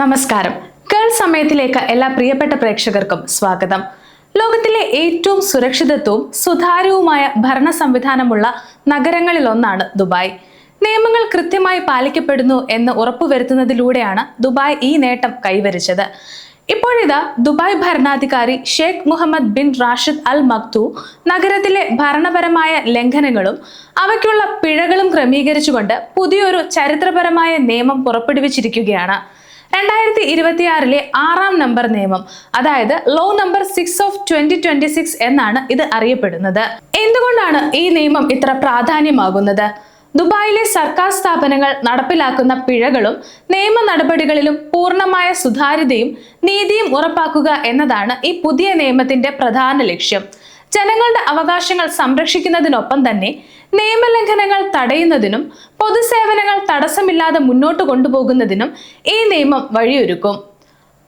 നമസ്കാരം. കേൾ സമയത്തിലേക്ക് എല്ലാ പ്രിയപ്പെട്ട പ്രേക്ഷകർക്കും സ്വാഗതം. ലോകത്തിലെ ഏറ്റവും സുരക്ഷിതത്വവും സുതാര്യവുമായ ഭരണ സംവിധാനമുള്ള നഗരങ്ങളിലൊന്നാണ് ദുബായ്. നിയമങ്ങൾ കൃത്യമായി പാലിക്കപ്പെടുന്നു എന്ന് ഉറപ്പുവരുത്തുന്നതിലൂടെയാണ് ദുബായ് ഈ നേട്ടം കൈവരിച്ചത്. ഇപ്പോഴിതാ ദുബായ് ഭരണാധികാരി Sheikh Mohammed bin Rashid Al Maktoum നഗരത്തിലെ ഭരണപരമായ ലംഘനങ്ങളും അവയ്ക്കുള്ള പിഴകളും ക്രമീകരിച്ചുകൊണ്ട് പുതിയൊരു ചരിത്രപരമായ നിയമം പുറപ്പെടുവിച്ചിരിക്കുകയാണ്. 2026 6ാം നമ്പർ നിയമം, അതായത് ലോ നമ്പർ 6 ഓഫ് 2026 എന്നാണ് ഇത് അറിയപ്പെടുന്നത്. എന്തുകൊണ്ടാണ് ഈ നിയമം ഇത്ര പ്രാധാന്യമാകുന്നത്? ദുബായിലെ സർക്കാർ സ്ഥാപനങ്ങൾ നടപ്പിലാക്കുന്ന പിഴകളും നിയമ നടപടികളിലും പൂർണ്ണമായ സുതാര്യതയും നീതിയും ഉറപ്പാക്കുക എന്നതാണ് ഈ പുതിയ നിയമത്തിന്റെ പ്രധാന ലക്ഷ്യം. ജനങ്ങളുടെ അവകാശങ്ങൾ സംരക്ഷിക്കുന്നതിനൊപ്പം തന്നെ നിയമലംഘനങ്ങൾ തടയുന്നതിനും പൊതുസേവനങ്ങൾ തടസ്സമില്ലാതെ മുന്നോട്ട് കൊണ്ടുപോകുന്നതിനും ഈ നിയമം വഴിയൊരുക്കും.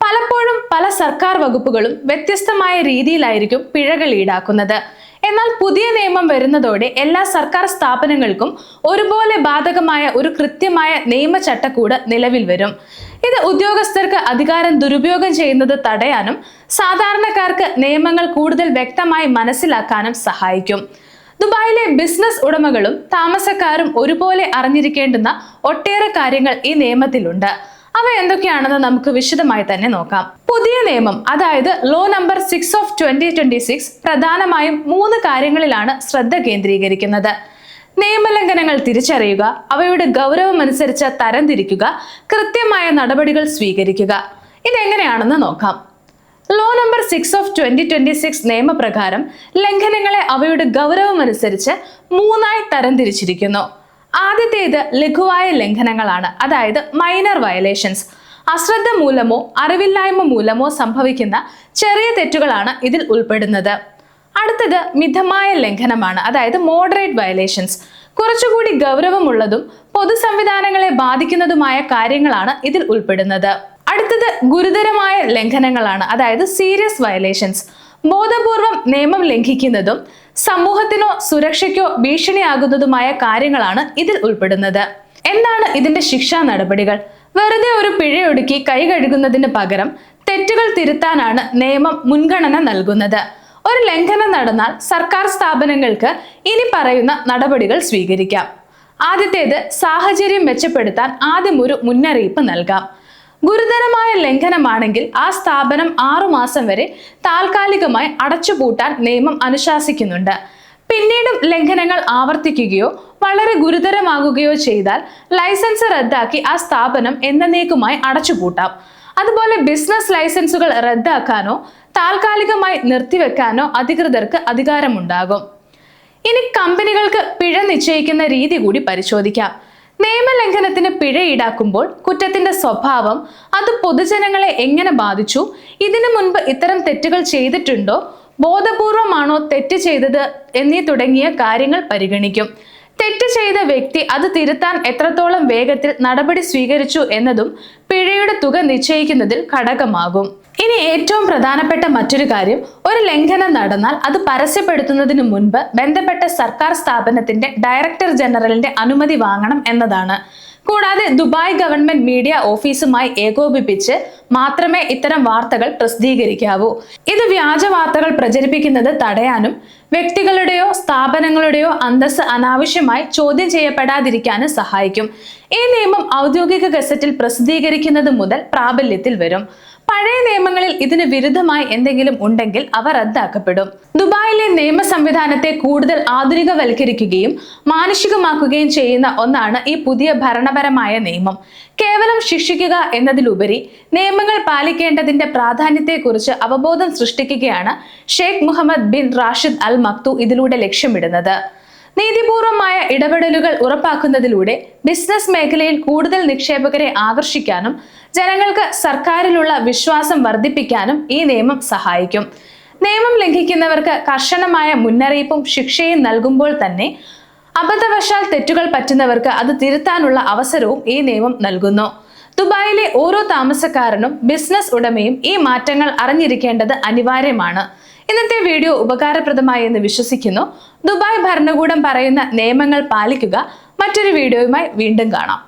പലപ്പോഴും പല സർക്കാർ വകുപ്പുകളും വ്യത്യസ്തമായ രീതിയിലായിരിക്കും പിഴകൾ ഈടാക്കുന്നത്. എന്നാൽ പുതിയ നിയമം വരുന്നതോടെ എല്ലാ സർക്കാർ സ്ഥാപനങ്ങൾക്കും ഒരുപോലെ ബാധകമായ ഒരു കൃത്യമായ നിയമ ചട്ടക്കൂട് നിലവിൽ വരും. ഇത് ഉദ്യോഗസ്ഥർക്ക് അധികാരം ദുരുപയോഗം ചെയ്യുന്നത് തടയാനും സാധാരണക്കാർക്ക് നിയമങ്ങൾ കൂടുതൽ വ്യക്തമായി മനസ്സിലാക്കാനും സഹായിക്കും. ദുബായിലെ ബിസിനസ് ഉടമകളും താമസക്കാരും ഒരുപോലെ അറിഞ്ഞിരിക്കേണ്ടുന്ന ഒട്ടേറെ കാര്യങ്ങൾ ഈ നിയമത്തിലുണ്ട്. അവ എന്തൊക്കെയാണെന്ന് നമുക്ക് വിശദമായി തന്നെ നോക്കാം. പുതിയ നിയമം, അതായത് ലോ നമ്പർ 6 ഓഫ് 2026 പ്രധാനമായും 3 കാര്യങ്ങളിലാണ് ശ്രദ്ധ കേന്ദ്രീകരിക്കുന്നത്. നിയമലംഘനങ്ങൾ തിരിച്ചറിയുക, അവയുടെ ഗൗരവമനുസരിച്ച് തരംതിരിക്കുക, കൃത്യമായ നടപടികൾ സ്വീകരിക്കുക. ഇതെങ്ങനെയാണെന്ന് നോക്കാം. ലോ നമ്പർ 6 ഓഫ് 2026 നിയമപ്രകാരം ലംഘനങ്ങളെ അവയുടെ ഗൗരവമനുസരിച്ച് 3ആയി തരംതിരിച്ചിരിക്കുന്നു. ആദ്യത്തേത് ലഘുവായ ലംഘനങ്ങളാണ്, അതായത് മൈനർ വയലേഷൻസ്. അശ്രദ്ധ മൂലമോ അറിവില്ലായ്മ മൂലമോ സംഭവിക്കുന്ന ചെറിയ തെറ്റുകളാണ് ഇതിൽ ഉൾപ്പെടുന്നത്. അടുത്തത് മിതമായ ലംഘനമാണ്, അതായത് മോഡറേറ്റ് വയലേഷൻസ്. കുറച്ചുകൂടി ഗൗരവമുള്ളതും പൊതു സംവിധാനങ്ങളെ ബാധിക്കുന്നതുമായ കാര്യങ്ങളാണ് ഇതിൽ ഉൾപ്പെടുന്നത്. അടുത്തത് ഗുരുതരമായ ലംഘനങ്ങളാണ്, അതായത് സീരിയസ് വയലേഷൻസ്. ബോധപൂർവം നിയമം ലംഘിക്കുന്നതും സമൂഹത്തിനോ സുരക്ഷയ്ക്കോ ഭീഷണിയാകുന്നതുമായ കാര്യങ്ങളാണ് ഇതിൽ ഉൾപ്പെടുന്നത്. എന്താണ് ഇതിന്റെ ശിക്ഷാ നടപടികൾ? വെറുതെ ഒരു പിഴയൊടുക്കി കൈ കഴുകുന്നതിന് പകരം തെറ്റുകൾ തിരുത്താനാണ് നിയമം മുൻഗണന നൽകുന്നത്. ഒരു ലംഘനം നടന്നാൽ സർക്കാർ സ്ഥാപനങ്ങൾക്ക് ഇനി പറയുന്ന നടപടികൾ സ്വീകരിക്കാം. ആദ്യത്തേത്, സാഹചര്യം മെച്ചപ്പെടുത്താൻ ആദ്യം ഒരു മുന്നറിയിപ്പ് നൽകാം. ഗുരുതരമായ ലംഘനമാണെങ്കിൽ ആ സ്ഥാപനം 6 മാസം വരെ താൽക്കാലികമായി അടച്ചുപൂട്ടാൻ നിയമം അനുശാസിക്കുന്നുണ്ട്. പിന്നീടും ലംഘനങ്ങൾ ആവർത്തിക്കുകയോ വളരെ ഗുരുതരമാകുകയോ ചെയ്താൽ ലൈസൻസ് റദ്ദാക്കി ആ സ്ഥാപനം എന്നേക്കുമായി അടച്ചുപൂട്ടാം. അതുപോലെ ബിസിനസ് ലൈസൻസുകൾ റദ്ദാക്കാനോ താൽക്കാലികമായി നിർത്തിവെക്കാനോ അധികൃതർക്ക് അധികാരമുണ്ടാകും. ഇനി കമ്പനികൾക്ക് പിഴ നിശ്ചയിക്കുന്ന രീതി കൂടി പരിശോധിക്കാം. നിയമലംഘനത്തിന് പിഴ ഈടാക്കുമ്പോൾ കുറ്റത്തിന്റെ സ്വഭാവം, അത് പൊതുജനങ്ങളെ എങ്ങനെ ബാധിച്ചു, ഇതിനു മുൻപ് ഇത്തരം തെറ്റുകൾ ചെയ്തിട്ടുണ്ടോ, ബോധപൂർവമാണോ തെറ്റ് ചെയ്തത് എന്നീ തുടങ്ങിയ കാര്യങ്ങൾ പരിഗണിക്കും. തെറ്റ് ചെയ്ത വ്യക്തി അത് തിരുത്താൻ എത്രത്തോളം വേഗത്തിൽ നടപടി സ്വീകരിച്ചു എന്നതും പിഴയുടെ തുക നിശ്ചയിക്കുന്നതിൽ ഘടകമാകും. ഇനി ഏറ്റവും പ്രധാനപ്പെട്ട മറ്റൊരു കാര്യം, ഒരു ലംഘനം നടന്നാൽ അത് പരസ്യപ്പെടുത്തുന്നതിന് മുൻപ് ബന്ധപ്പെട്ട സർക്കാർ സ്ഥാപനത്തിന്റെ ഡയറക്ടർ ജനറലിന്റെ അനുമതി വാങ്ങണം എന്നതാണ്. കൂടാതെ ദുബായ് ഗവൺമെന്റ് മീഡിയ ഓഫീസുമായി ഏകോപിപ്പിച്ച് മാത്രമേ ഇത്തരം വാർത്തകൾ പ്രസിദ്ധീകരിക്കാവൂ. ഇത് വ്യാജ വാർത്തകൾ പ്രചരിപ്പിക്കുന്നത് തടയാനും വ്യക്തികളുടെയോ സ്ഥാപനങ്ങളുടെയോ അന്തസ്സ് അനാവശ്യമായി ചോദ്യം ചെയ്യപ്പെടാതിരിക്കാനും സഹായിക്കും. ഈ നിയമം ഔദ്യോഗിക ഗസറ്റിൽ പ്രസിദ്ധീകരിക്കുന്നത് മുതൽ പ്രാബല്യത്തിൽ വരും. പഴയ നിയമങ്ങളിൽ ഇതിന് വിരുദ്ധമായി എന്തെങ്കിലും ഉണ്ടെങ്കിൽ അവ റദ്ദാക്കപ്പെടും. ദുബായിലെ നിയമ സംവിധാനത്തെ കൂടുതൽ ആധുനികവൽക്കരിക്കുകയും മാനുഷികമാക്കുകയും ചെയ്യുന്ന ഒന്നാണ് ഈ പുതിയ ഭരണപരമായ നിയമം. കേവലം ശിക്ഷിക്കുക എന്നതിലുപരി നിയമങ്ങൾ പാലിക്കേണ്ടതിന്റെ പ്രാധാന്യത്തെക്കുറിച്ച് അവബോധം സൃഷ്ടിക്കുകയാണ് Sheikh Mohammed bin Rashid Al Maktoum ഇതിലൂടെ ലക്ഷ്യമിടുന്നത്. നീതിപൂർവമായ ഇടപെടലുകൾ ഉറപ്പാക്കുന്നതിലൂടെ ബിസിനസ് മേഖലയിൽ കൂടുതൽ നിക്ഷേപകരെ ആകർഷിക്കാനും ജനങ്ങൾക്ക് സർക്കാരിലുള്ള വിശ്വാസം വർദ്ധിപ്പിക്കാനും ഈ നിയമം സഹായിക്കും. നിയമം ലംഘിക്കുന്നവർക്ക് കർശനമായ മുന്നറിയിപ്പും ശിക്ഷയും നൽകുമ്പോൾ തന്നെ അബദ്ധവശാൽ തെറ്റുകൾ പറ്റുന്നവർക്ക് അത് തിരുത്താനുള്ള അവസരവും ഈ നിയമം നൽകുന്നു. ദുബായിലെ ഓരോ താമസക്കാരനും ബിസിനസ് ഉടമയും ഈ മാറ്റങ്ങൾ അറിഞ്ഞിരിക്കേണ്ടത് അനിവാര്യമാണ്. ഇന്നത്തെ വീഡിയോ ഉപകാരപ്രദമായി എന്ന് വിശ്വസിക്കുന്നു. ദുബായ് ഭരണകൂടം പറയുന്ന നിയമങ്ങൾ പാലിക്കുക. മറ്റൊരു വീഡിയോയുമായി വീണ്ടും കാണാം.